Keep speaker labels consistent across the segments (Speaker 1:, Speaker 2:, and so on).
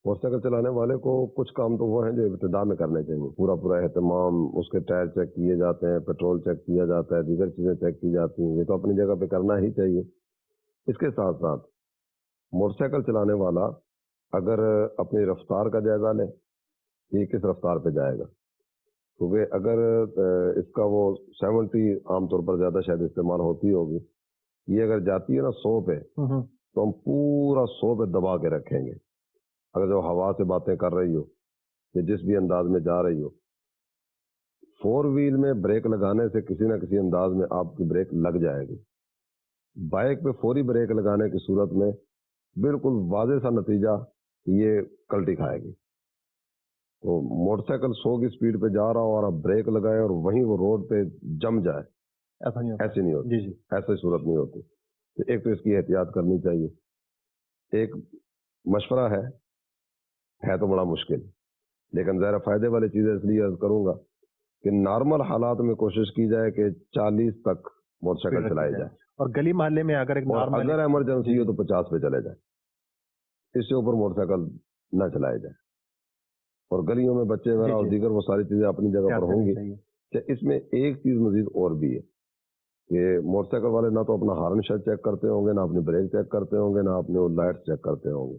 Speaker 1: Motor cycle چلانے والے کو کچھ کام تو وہ ہیں جو ابتدا میں کرنے چاہیے، پورا پورا اہتمام، اس کے ٹائر چیک کیے جاتے ہیں، پیٹرول چیک کیا جاتا ہے، دیگر چیزیں چیک کی جاتی ہیں، یہ تو اپنی جگہ پہ کرنا ہی چاہیے۔ اس کے ساتھ ساتھ موٹر سائیکل چلانے والا اگر اپنی رفتار کا جائزہ لے، یہ کس رفتار پہ جائے گا، کیونکہ اگر اس کا وہ 70 عام طور پر زیادہ شاید استعمال ہوتی ہوگی، یہ اگر جاتی ہے نا 100 پہ، تو ہم پورا 100 پہ دبا کے رکھیں گے۔ اگر جو ہوا سے باتیں کر رہی ہو یا جس بھی انداز میں جا رہی ہو، 4 ویل میں بریک لگانے سے کسی نہ کسی انداز میں آپ کی بریک لگ جائے گی۔ بائک پہ فوری بریک لگانے کی صورت میں بالکل واضح سا نتیجہ یہ کلٹی کھائے گی۔ تو موٹر سائیکل 100 کی سپیڈ پہ جا رہا ہو اور آپ بریک لگائیں اور وہیں وہ روڈ پہ جم جائے،
Speaker 2: ایسا نہیں ہوتا۔
Speaker 1: ایسی نہیں ہوتی،
Speaker 2: جی
Speaker 1: ایسی صورت نہیں ہوتی۔ تو ایک تو اس کی احتیاط کرنی چاہیے۔ ایک مشورہ ہے تو بڑا مشکل، لیکن ظاہر فائدے والی چیزیں اس لیے عرض کروں گا کہ نارمل حالات میں کوشش کی جائے کہ 40 تک موٹر سائیکل چلائی جائے،
Speaker 2: اور گلی محلے میں اگر ایک
Speaker 1: اور اگر ایمرجنسی ہو تو 50 پہ چلے جائے، اس سے اوپر موٹر سائیکل نہ چلائے جائے۔ اور گلیوں میں بچے وغیرہ اور دیگر وہ ساری چیزیں اپنی جگہ پر ہوں گی۔ کہ اس میں ایک چیز مزید اور بھی ہے کہ موٹر سائیکل والے نہ تو اپنا ہارن شاید چیک کرتے ہوں گے، نہ اپنی بریک چیک کرتے ہوں گے، نہ اپنے وہ لائٹ چیک کرتے ہوں گے۔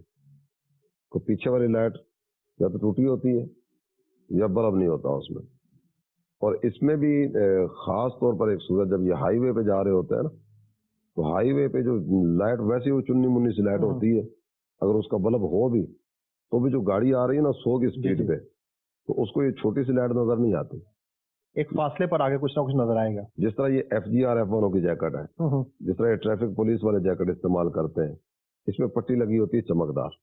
Speaker 1: تو پیچھے والی لائٹ یا تو ٹوٹی ہوتی ہے یا بلب نہیں ہوتا اس میں۔ اور اس میں بھی خاص طور پر ایک صورت، جب یہ ہائی وے پہ جا رہے ہوتے ہیں نا، تو ہائی وے پہ جو لائٹ ویسی وہ چنی منی سی لائٹ ہوتی ہے، اگر اس کا بلب ہو بھی تو بھی جو گاڑی آ رہی ہے نا 100 کی سپیڈ پہ، تو اس کو یہ چھوٹی سی لائٹ نظر نہیں آتی،
Speaker 2: ایک فاصلے پر آگے کچھ نہ کچھ نظر آئے گا۔
Speaker 1: جس طرح یہ FGR-F1 کی جیکٹ ہے، جس طرح یہ ٹریفک پولیس والے جیکٹ استعمال کرتے ہیں، اس میں پٹی لگی ہوتی ہے چمکدار۔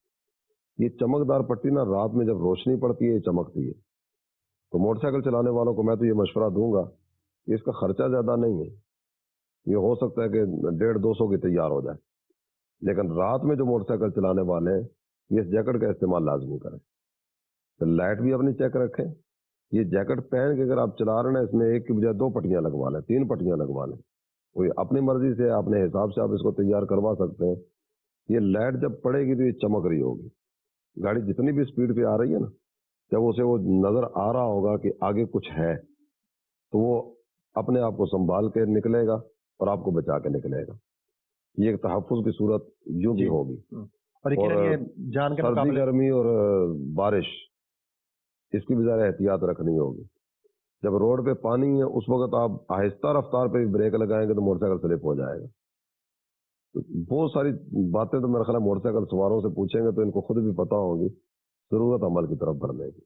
Speaker 1: یہ چمکدار پٹی نا رات میں جب روشنی پڑتی ہے یہ چمکتی ہے۔ تو موٹر سائیکل چلانے والوں کو میں تو یہ مشورہ دوں گا کہ اس کا خرچہ زیادہ نہیں ہے، یہ ہو سکتا ہے کہ 150-200 کی تیار ہو جائے، لیکن رات میں جو موٹر سائیکل چلانے والے ہیں یہ اس جیکٹ کا استعمال لازمی کریں۔ تو لائٹ بھی اپنی چیک رکھیں۔ یہ جیکٹ پہن کے اگر آپ چلا رہے ہیں اس میں ایک کی بجائے 2 پٹیاں لگوا لیں، 3 پٹیاں لگوا لیں، کوئی اپنی مرضی سے اپنے حساب سے آپ اس کو تیار کروا سکتے ہیں۔ یہ لائٹ جب پڑے گی تو یہ چمک رہی ہوگی، گاڑی جتنی بھی سپیڈ پہ آ رہی ہے نا، جب اسے وہ نظر آ رہا ہوگا کہ آگے کچھ ہے تو وہ اپنے آپ کو سنبھال کے نکلے گا اور آپ کو بچا کے نکلے گا۔ یہ ایک تحفظ کی صورت یوں بھی ہوگی۔ اور سردی گرمی اور بارش اس کی بھی ذرا احتیاط رکھنی ہوگی۔ جب روڈ پہ پانی ہے اس وقت آپ آہستہ رفتار پہ بریک لگائیں گے تو موٹر سائیکل سلپ ہو جائے گا۔ بہت ساری باتیں تو میرا خیال ہے موٹر سائیکل سواروں سے پوچھیں گے تو ان کو خود بھی پتہ ہوگی، ضرورت عمل کی طرف بڑھنے کی۔